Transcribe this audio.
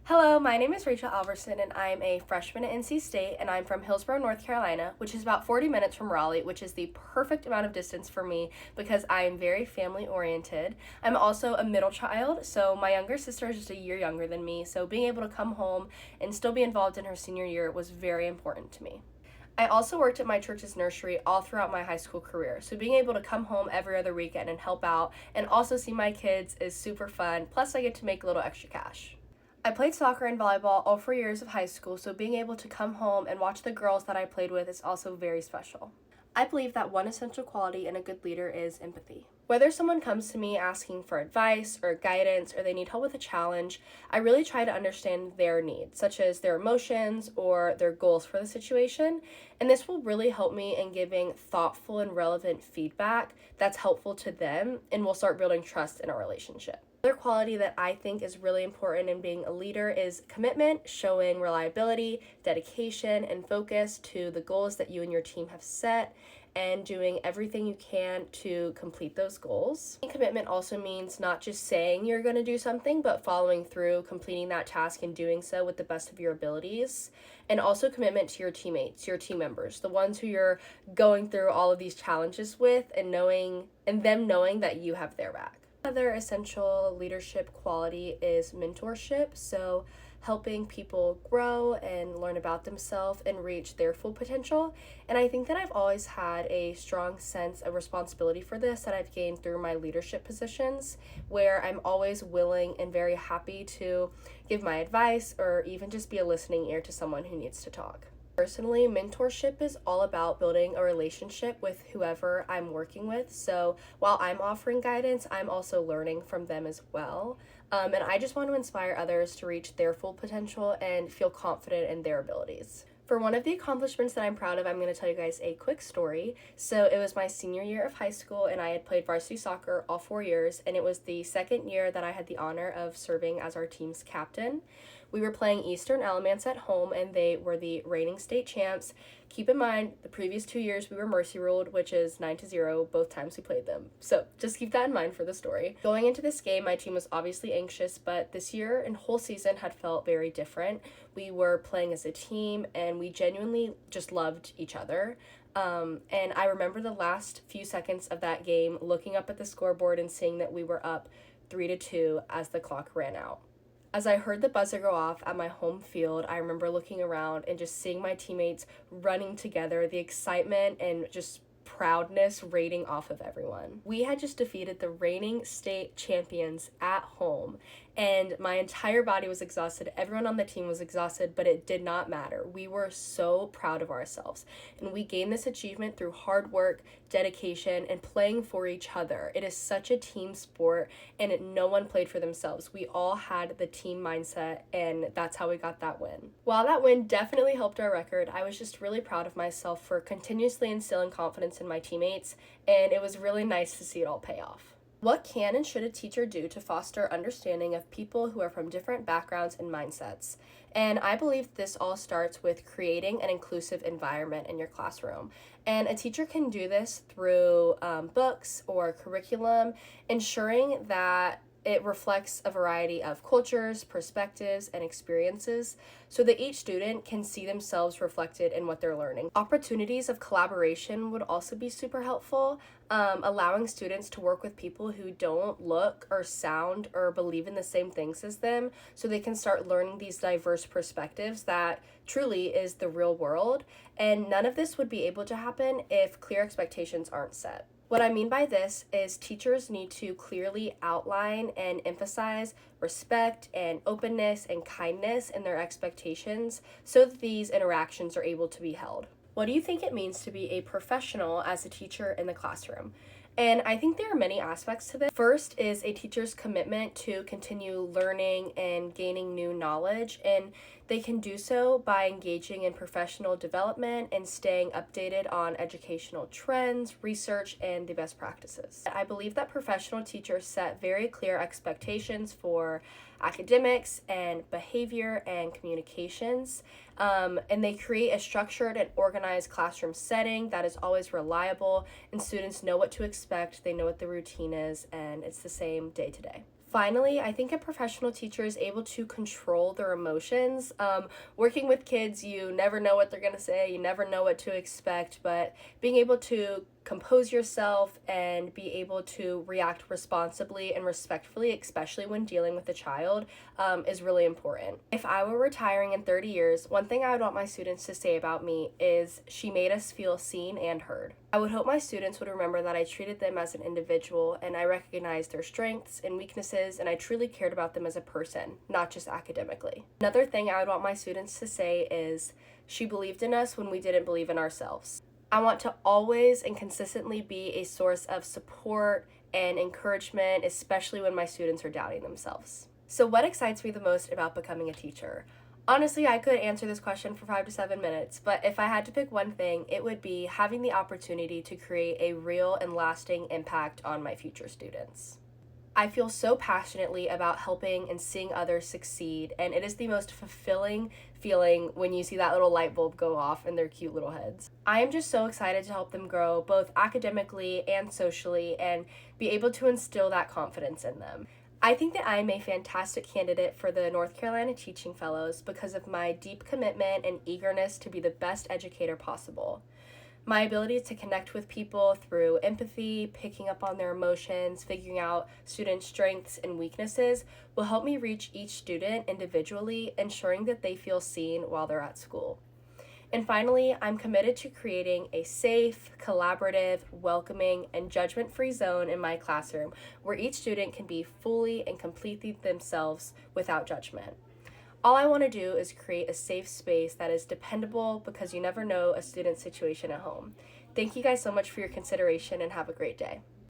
Hello, my name is Rachel Alverson, and I'm a freshman at NC State, and I'm from Hillsborough, North Carolina, which is about 40 minutes from Raleigh, which is the perfect amount of distance for me because I'm very family oriented. I'm also a middle child, so my younger sister is just a year younger than me, so being able to come home and still be involved in her senior year was very important to me. I also worked at my church's nursery all throughout my high school career, so being able to come home every other weekend and help out and also see my kids is super fun, plus I get to make a little extra cash. I played soccer and volleyball all 4 years of high school, so being able to come home and watch the girls that I played with is also very special. I believe that one essential quality in a good leader is empathy. Whether someone comes to me asking for advice or guidance or they need help with a challenge, I really try to understand their needs, such as their emotions or their goals for the situation, and this will really help me in giving thoughtful and relevant feedback that's helpful to them and will start building trust in our relationship. Another quality that I think is really important in being a leader is commitment, showing reliability, dedication, and focus to the goals that you and your team have set, and doing everything you can to complete those goals. Commitment also means not just saying you're going to do something, but following through, completing that task, and doing so with the best of your abilities. And also commitment to your teammates, your team members, the ones who you're going through all of these challenges with, and them knowing that you have their back. Another essential leadership quality is mentorship, so helping people grow and learn about themselves and reach their full potential. And I think that I've always had a strong sense of responsibility for this that I've gained through my leadership positions, where I'm always willing and very happy to give my advice or even just be a listening ear to someone who needs to talk. Personally, mentorship is all about building a relationship with whoever I'm working with. So while I'm offering guidance, I'm also learning from them as well. And I just want to inspire others to reach their full potential and feel confident in their abilities. For one of the accomplishments that I'm proud of, I'm going to tell you guys a quick story. So it was my senior year of high school, and I had played varsity soccer all 4 years, and it was the second year that I had the honor of serving as our team's captain. We were playing Eastern Alamance at home, and they were the reigning state champs. Keep in mind, the previous 2 years we were mercy ruled, which is 9-0 both times we played them. So just keep that in mind for the story. Going into this game, my team was obviously anxious, but this year and whole season had felt very different. We were playing as a team, and we genuinely just loved each other. And I remember the last few seconds of that game, looking up at the scoreboard and seeing that we were up 3-2 as the clock ran out. As I heard the buzzer go off at my home field, I remember looking around and just seeing my teammates running together, the excitement and just proudness radiating off of everyone. We had just defeated the reigning state champions at home, and my entire body was exhausted. Everyone on the team was exhausted, but it did not matter. We were so proud of ourselves, and we gained this achievement through hard work, dedication, and playing for each other. It is such a team sport, and no one played for themselves. We all had the team mindset, and that's how we got that win. While that win definitely helped our record, I was just really proud of myself for continuously instilling confidence in my teammates, and it was really nice to see it all pay off. What can and should a teacher do to foster understanding of people who are from different backgrounds and mindsets? And I believe this all starts with creating an inclusive environment in your classroom. And a teacher can do this through books or curriculum, ensuring that it reflects a variety of cultures, perspectives, and experiences so that each student can see themselves reflected in what they're learning. Opportunities of collaboration would also be super helpful, allowing students to work with people who don't look or sound or believe in the same things as them so they can start learning these diverse perspectives that truly is the real world. And none of this would be able to happen if clear expectations aren't set. What I mean by this is teachers need to clearly outline and emphasize respect and openness and kindness in their expectations so that these interactions are able to be held. What do you think it means to be a professional as a teacher in the classroom? And I think there are many aspects to this. First is a teacher's commitment to continue learning and gaining new knowledge, and they can do so by engaging in professional development and staying updated on educational trends, research, and the best practices. I believe that professional teachers set very clear expectations for academics and behavior and communications, and they create a structured and organized classroom setting that is always reliable, and students know what to expect, they know what the routine is, and it's the same day to day. Finally, I think a professional teacher is able to control their emotions. Working with kids, you never know what they're going to say, you never know what to expect, but being able to compose yourself and be able to react responsibly and respectfully, especially when dealing with a child, is really important. If I were retiring in 30 years, one thing I would want my students to say about me is she made us feel seen and heard. I would hope my students would remember that I treated them as an individual and I recognized their strengths and weaknesses and I truly cared about them as a person, not just academically. Another thing I would want my students to say is she believed in us when we didn't believe in ourselves. I want to always and consistently be a source of support and encouragement, especially when my students are doubting themselves. So what excites me the most about becoming a teacher? Honestly, I could answer this question for 5 to 7 minutes, but if I had to pick one thing, it would be having the opportunity to create a real and lasting impact on my future students. I feel so passionately about helping and seeing others succeed, and it is the most fulfilling feeling when you see that little light bulb go off in their cute little heads. I am just so excited to help them grow both academically and socially and be able to instill that confidence in them. I think that I am a fantastic candidate for the North Carolina Teaching Fellows because of my deep commitment and eagerness to be the best educator possible. My ability to connect with people through empathy, picking up on their emotions, figuring out students' strengths and weaknesses will help me reach each student individually, ensuring that they feel seen while they're at school. And finally, I'm committed to creating a safe, collaborative, welcoming, and judgment-free zone in my classroom where each student can be fully and completely themselves without judgment. All I want to do is create a safe space that is dependable because you never know a student's situation at home. Thank you guys so much for your consideration and have a great day.